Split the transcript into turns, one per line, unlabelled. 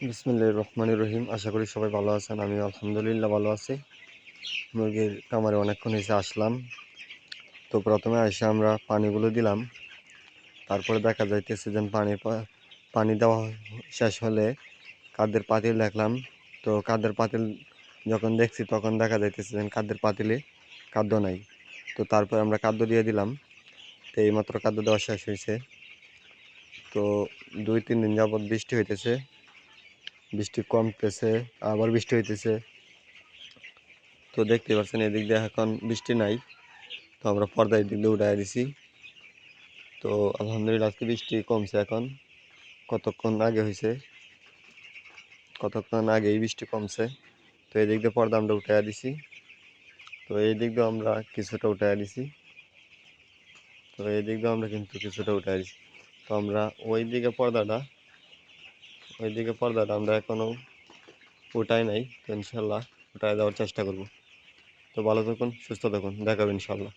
বিসমিল্লাহির রহমানির রহিম। আশা করি সবাই ভালো আছেন। আমি আলহামদুলিল্লাহ ভালো আছি। মুরগির খামারে অনেকক্ষণ এসে আসলাম। তো প্রথমে এসে আমরা পানিগুলো দিলাম। তারপরে দেখা যাইতেছে যে পানি দেওয়া শেষ হলে খাদ্যের পাতিল দেখলাম। তো খাদ্যের পাতিল যখন দেখছি তখন দেখা যাইতেছে যে খাদ্যের পাতিলে খাদ্য নাই। তো তারপর আমরা খাদ্য দিয়ে দিলাম। তো এইমাত্র খাদ্য দেওয়া শেষ হয়েছে। তো 2-3 দিন যাবৎ বৃষ্টি হইতেছে, বৃষ্টি কমতেছে, আবার বৃষ্টি হইতেছে। তো দেখতে পাচ্ছেন এদিক দিয়ে এখন বৃষ্টি নাই। তো আমরা পর্দা এদিক দিয়ে উঠাই দিছি। তো আলহামদুলিল্লাহ আজকে বৃষ্টি কমছে এখন। কতক্ষণ আগেই বৃষ্টি কমছে। তো এদিক দিয়ে পর্দা আমরা উঠাই দিছি। তো এই দিক দিয়ে আমরা কিছুটা উঠাই দিছি। তো আমরা ওইদিকে পর্দাটা আমরা এখনো উঠাই নাই। তো ইনশাল্লাহ উঠাই দেওয়ার চেষ্টা করব। তো ভালো থাকুন, সুস্থ থাকুন, দেখাবেন ইনশাল্লাহ।